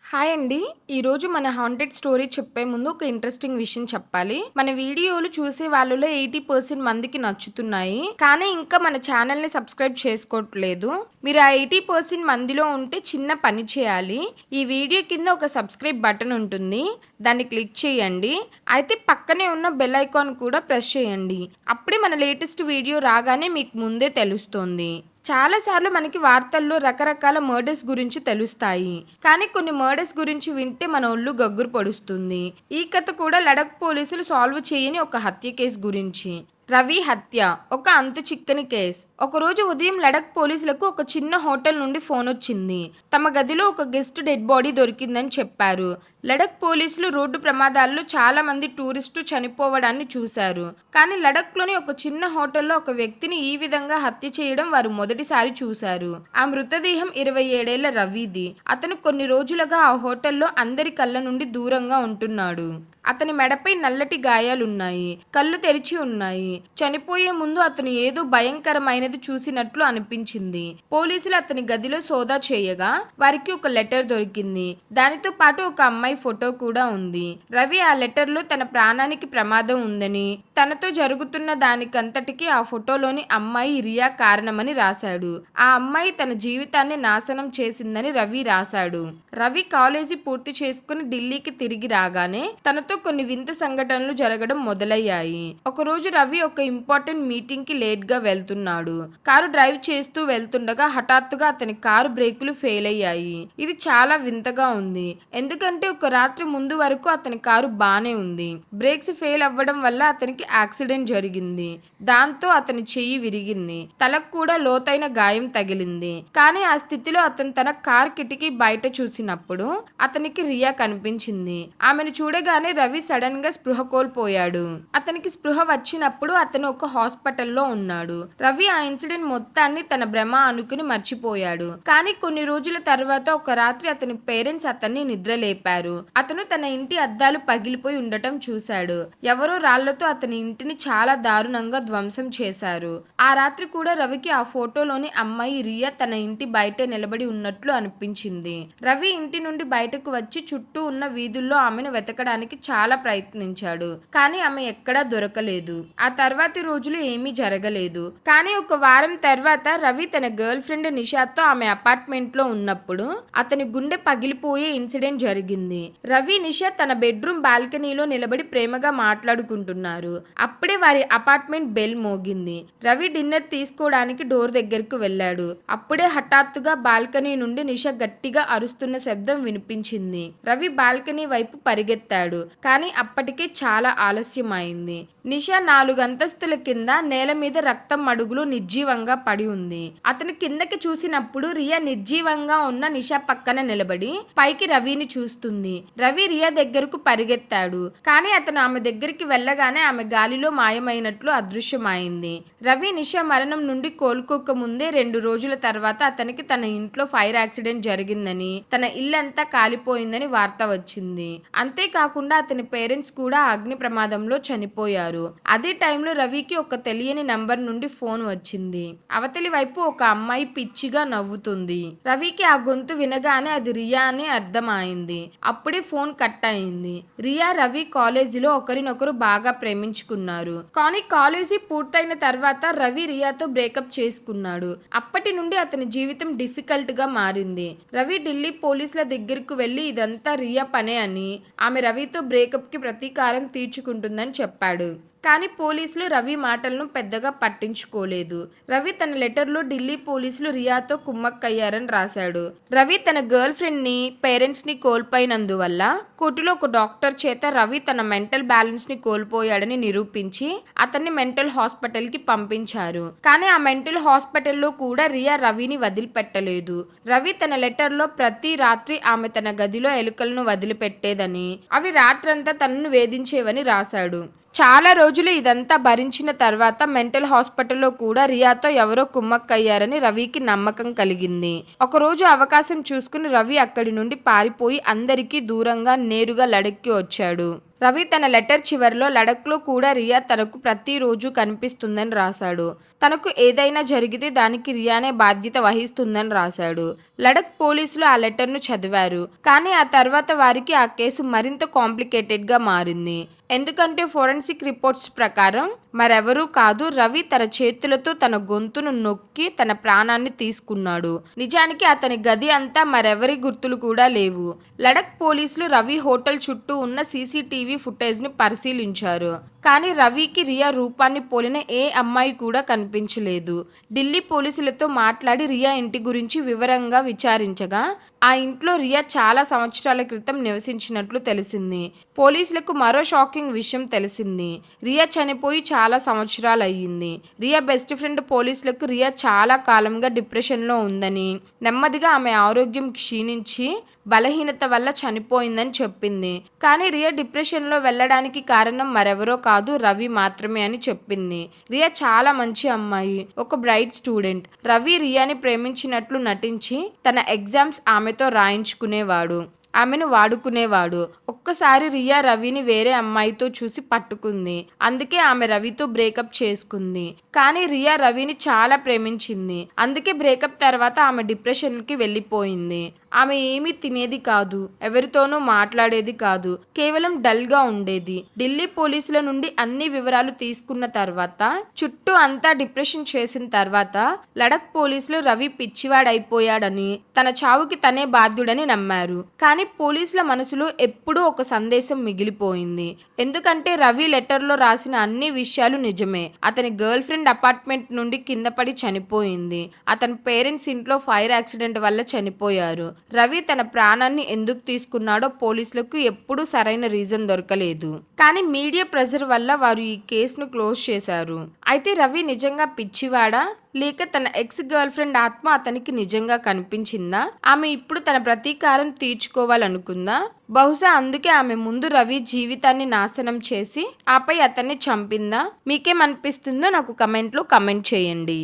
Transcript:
Hi అండి. ఈరోజు మన హాంటెడ్ స్టోరీ చెప్పే ముందు ఒక ఇంట్రెస్టింగ్ విషయం చెప్పాలి. మన వీడియోలు చూసే వాళ్ళలో 80% మందికి నచ్చుతున్నాయి. కానీ ఇంకా మన ఛానల్ని సబ్స్క్రైబ్ చేసుకోవట్లేదు. మీరు ఆ 80% మందిలో ఉంటే చిన్న పని చేయాలి. ఈ వీడియో కింద ఒక సబ్స్క్రైబ్ బటన్ ఉంటుంది. దాన్ని క్లిక్ చేయండి. అయితే పక్కనే ఉన్న బెల్ ఐకాన్ కూడా ప్రెస్ చేయండి. అప్పుడే మన లేటెస్ట్ వీడియో రాగానే మీకు ముందే తెలుస్తుంది. చాలాసార్లు మనకి వార్తల్లో రకరకాల మర్డర్స్ గురించి తెలుస్తాయి. కానీ కొన్ని మర్డర్స్ గురించి వింటే మన ఒళ్ళు గగ్గురు పొడుస్తుంది. ఈ కథ కూడా లడఖ్ పోలీసులు సాల్వ్ చేయని ఒక హత్య కేసు గురించి. రవి హత్య ఒక అంతు చిక్కని కేస్. ఒకరోజు ఉదయం లడఖ్ పోలీసులకు ఒక చిన్న హోటల్ నుండి ఫోన్ వచ్చింది. తమ గదిలో ఒక గెస్ట్ డెడ్ బాడీ దొరికిందని చెప్పారు. లడఖ్ పోలీసులు రోడ్డు ప్రమాదాల్లో చాలా మంది టూరిస్టు చనిపోవడాన్ని చూశారు. కానీ లడఖ్లోని ఒక చిన్న హోటల్లో ఒక వ్యక్తిని ఈ విధంగా హత్య చేయడం వారు మొదటిసారి చూశారు. ఆ మృతదేహం 27 ఏళ్ల రవిది. అతను కొన్ని రోజులుగా ఆ హోటల్లో అందరి కళ్ళ నుండి దూరంగా ఉంటున్నాడు. అతని మెడపై నల్లటి గాయాలున్నాయి. కళ్ళు తెరిచి ఉన్నాయి. చనిపోయే ముందు అతను ఏదో భయంకరమైనది చూసినట్లు అనిపించింది. పోలీసులు అతని గదిలో సోదా చేయగా వారికి ఒక లెటర్ దొరికింది. దానితో పాటు ఒక అమ్మాయి ఫోటో కూడా ఉంది. రవి ఆ లెటర్లో తన ప్రాణానికి ప్రమాదం ఉందని, తనతో జరుగుతున్న దానికంతటికీ ఆ ఫోటోలోని అమ్మాయి రియా కారణమని రాశాడు. ఆ అమ్మాయి తన జీవితాన్ని నాశనం చేసిందని రవి రాశాడు. రవి కాలేజీ పూర్తి చేసుకుని ఢిల్లీకి తిరిగి రాగానే తనతో కొన్ని వింత సంఘటనలు జరగడం మొదలయ్యాయి. ఒకరోజు రవి ఒక ఇంపార్టెంట్ మీటింగ్ కి లేట్ గా వెళ్తున్నాడు. కారు డ్రైవ్ చేస్తూ వెళ్తుండగా హఠాత్తుగా అతని కారు బ్రేకులు ఫెయిల్ అయ్యాయి. ఇది చాలా వింతగా ఉంది. ఎందుకంటే ఒక రాత్రి ముందు వరకు అతని కారు బానే ఉంది. బ్రేక్స్ ఫెయిల్ అవ్వడం వల్ల అతనికి యాక్సిడెంట్ జరిగింది. దాంతో అతని చెయ్యి విరిగింది. తలకు కూడా లోతైన గాయం తగిలింది. కానీ ఆ స్థితిలో అతను తన కార్ కిటికీ బయట చూసినప్పుడు అతనికి రియా కనిపించింది. ఆమెను చూడగానే రవి సడన్ గా స్పృహ కోల్పోయాడు. అతనికి స్పృహ వచ్చినప్పుడు అతను ఒక హాస్పిటల్లో ఉన్నాడు. రవి ఆ ఇన్సిడెంట్ మొత్తాన్ని తన భ్రమ అనుకుని మర్చిపోయాడు. కానీ కొన్ని రోజుల తర్వాత ఒక రాత్రి అతని పేరెంట్స్ అతన్ని నిద్రలేపారు. అతను తన ఇంటి అద్దాలు పగిలిపోయి ఉండటం చూశాడు. ఎవరో రాళ్లతో అతని ఇంటిని చాలా దారుణంగా ధ్వంసం చేశారు. ఆ రాత్రి కూడా రవికి ఆ ఫోటోలోని అమ్మాయి రియా తన ఇంటి బయట నిలబడి ఉన్నట్లు అనిపించింది. రవి ఇంటి నుండి బయటకు వచ్చి చుట్టూ ఉన్న వీధుల్లో ఆమెను వెతకడానికి చాలా ప్రయత్నించాడు. కానీ ఆమె ఎక్కడా దొరకలేదు. ఆ తర్వాతి రోజులు ఏమీ జరగలేదు. కానీ ఒక వారం తర్వాత రవి తన గర్ల్ ఫ్రెండ్ నిషాతో ఆమె అపార్ట్మెంట్ లో ఉన్నప్పుడు అతని గుండె పగిలిపోయే ఇన్సిడెంట్ జరిగింది. రవి నిషా తన బెడ్రూమ్ బాల్కనీలో నిలబడి ప్రేమగా మాట్లాడుకుంటున్నారు. అప్పుడే వారి అపార్ట్మెంట్ బెల్ మోగింది. రవి డిన్నర్ తీసుకోవడానికి డోర్ దగ్గరకు వెళ్ళాడు. అప్పుడే హఠాత్తుగా బాల్కనీ నుండి నిషా గట్టిగా అరుస్తున్న శబ్దం వినిపించింది. రవి బాల్కనీ వైపు పరిగెత్తాడు. కానీ అప్పటికే చాలా ఆలస్యం అయింది. నిషా 4 అంతస్తుల కింద నేల మీద రక్తం మడుగులు నిర్జీవంగా పడి ఉంది. అతను కిందకి చూసినప్పుడు రియా నిర్జీవంగా ఉన్న నిషా పక్కన నిలబడి పైకి రవిని చూస్తుంది. రవి రియా దగ్గరకు పరిగెత్తాడు. కానీ అతను ఆమె దగ్గరికి వెళ్ళగానే ఆమె గాలిలో మాయమైనట్లు అదృశ్యమైంది. రవి నిషా మరణం నుండి కోలుకోక ముందే 2 రోజుల తర్వాత అతనికి తన ఇంట్లో ఫైర్ యాక్సిడెంట్ జరిగిందని, తన ఇల్లంతా కాలిపోయిందని వార్త వచ్చింది. అంతేకాకుండా అతని పేరెంట్స్ కూడా అగ్ని ప్రమాదంలో చనిపోయారు. అదే టైంలో రవికి ఒక తెలియని నంబర్ నుండి ఫోన్ వచ్చింది. అవతలి వైపు ఒక అమ్మాయి పిచ్చిగా నవ్వుతుంది. రవికి ఆ గొంతు వినగానే అది రియా అని అర్థమైంది. అప్పుడే ఫోన్ కట్ అయింది. రియా రవి కాలేజీలో ఒకరినొకరు బాగా ప్రేమించుకున్నారు. కానీ కాలేజీ పూర్తయిన తర్వాత రవి రియాతో బ్రేకప్ చేసుకున్నాడు. అప్పటి నుండి అతని జీవితం డిఫికల్ట్ గా మారింది. రవి ఢిల్లీ పోలీసుల దగ్గరకు వెళ్లి ఇదంతా రియా పనే అని, ఆమె రవితో బ్రేకప్ కి ప్రతీకారం తీర్చుకుంటుందని చెప్పాడు. కానీ పోలీసులు రవి మాటలను పెద్దగా పట్టించుకోలేదు. రవి తన లెటర్లో ఢిల్లీ పోలీసులు రియాతో కుమ్మక్కయ్యారని రాశాడు. రవి తన గర్ల్ ఫ్రెండ్ ని, పేరెంట్స్ ని కోల్పోయినందువల్ల కోర్టులో ఒక డాక్టర్ చేత రవి తన మెంటల్ బ్యాలెన్స్ ని కోల్పోయాడని నిరూపించి అతన్ని మెంటల్ హాస్పిటల్ కి పంపించారు. కానీ ఆ మెంటల్ హాస్పిటల్లో కూడా రియా రవిని వదిలిపెట్టలేదు. రవి తన లెటర్లో ప్రతి రాత్రి ఆమె తన గదిలో ఎలుకలను వదిలిపెట్టేదని, అవి రాత్రంతా తనను వేధించేవని రాశాడు. చాలా రోజులు ఇదంతా భరించిన తర్వాత మెంటల్ హాస్పిటల్లో కూడా రియాతో ఎవరో కుమ్మక్కయ్యారని రవికి నమ్మకం కలిగింది. ఒకరోజు అవకాశం చూసుకుని రవి అక్కడి నుండి పారిపోయి అందరికీ దూరంగా నేరుగా లడఖ్కి వచ్చాడు. రవి తన లెటర్ చివరిలో లడఖ్లో కూడా రియా తనకు ప్రతిరోజు కనిపిస్తుందని రాశాడు. తనకు ఏదైనా జరిగితే దానికి రియానే బాధ్యత వహిస్తుందని రాశాడు. లడఖ్ పోలీసులు ఆ లెటర్ను చదివారు. కానీ ఆ తర్వాత వారికి ఆ కేసు మరింత కాంప్లికేటెడ్గా మారింది. ఎందుకంటే ఫోరెన్సిక్ రిపోర్ట్స్ ప్రకారం మరెవరూ కాదు, రవి తన చేతులతో తన గొంతును నొక్కి తన ప్రాణాన్ని తీసుకున్నాడు. నిజానికి అతని గది అంతా మరెవరి గుర్తులు కూడా లేవు. లడఖ్ పోలీసులు రవి హోటల్ చుట్టూ ఉన్న సీసీటీవీ ఫుటేజ్ని పరిశీలించారు. కానీ రవికి రియా రూపాన్ని పోలిన ఏ అమ్మాయి కూడా కనిపించలేదు. ఢిల్లీ పోలీసులతో మాట్లాడి రియా ఇంటి గురించి వివరంగా విచారించగా ఆ ఇంట్లో రియా చాలా సంవత్సరాల క్రితం నివసించినట్లు తెలిసింది. పోలీసులకు మరో షాకింగ్ విషయం తెలిసింది. రియా చనిపోయి చాలా సంవత్సరాలు అయ్యింది. రియా బెస్ట్ ఫ్రెండ్ పోలీసులకు రియా చాలా కాలంగా డిప్రెషన్లో ఉందని, నెమ్మదిగా ఆమె ఆరోగ్యం క్షీణించి బలహీనత వల్ల చనిపోయిందని చెప్పింది. కానీ రియా డిప్రెషన్లో వెళ్ళడానికి కారణం మరెవరో కాదు, రవి మాత్రమే అని చెప్పింది. రియా చాలా మంచి అమ్మాయి, ఒక బ్రైట్ స్టూడెంట్. రవి రియాని ప్రేమించినట్లు నటించి తన ఎగ్జామ్స్ ఆమెతో రాయించుకునేవాడు, ఆమెను వాడుకునేవాడు. ఒక్కసారి రియా రవిని వేరే అమ్మాయితో చూసి పట్టుకుంది. అందుకే ఆమె రవితో బ్రేకప్ చేసుకుంది. కానీ రియా రవిని చాలా ప్రేమించింది. అందుకే బ్రేకప్ తర్వాత ఆమె డిప్రెషన్కి వెళ్ళిపోయింది. ఆమె ఏమీ తినేది కాదు, ఎవరితోనూ మాట్లాడేది కాదు, కేవలం డల్గా ఉండేది. ఢిల్లీ పోలీసుల నుండి అన్ని వివరాలు తీసుకున్న తర్వాత, చుట్టూ అంతా డిప్రెషన్ చేసిన తర్వాత లడఖ్ పోలీసులు రవి పిచ్చివాడైపోయాడని, తన చావుకి తనే బాధ్యుడని నమ్మారు. కానీ పోలీసుల మనసులో ఎప్పుడూ ఒక సందేశం మిగిలిపోయింది. ఎందుకంటే రవి లెటర్లో రాసిన అన్ని విషయాలు నిజమే. అతని గర్ల్ ఫ్రెండ్ అపార్ట్మెంట్ నుండి కింద పడి చనిపోయింది. అతని పేరెంట్స్ ఇంట్లో ఫైర్ యాక్సిడెంట్ వల్ల చనిపోయారు. రవి తన ప్రాణాన్ని ఎందుకు తీసుకున్నాడో పోలీసులకు ఎప్పుడూ సరైన రీజన్ దొరకలేదు. కానీ మీడియా ప్రెజర్ వల్ల వారు ఈ కేసును క్లోజ్ చేశారు. అయితే రవి నిజంగా పిచ్చివాడా, లేక తన ఎక్స్ గర్ల్ ఫ్రెండ్ ఆత్మ అతనికి నిజంగా కనిపించిందా? ఆమె ఇప్పుడు తన ప్రతీకారం తీర్చుకోవాలనుకుందా? బహుశా అందుకే ఆమె ముందు రవి జీవితాన్ని నాశనం చేసి ఆపై అతన్ని చంపిందా? మీకేమనిపిస్తుందో నాకు కమెంట్లో కమెంట్ చేయండి.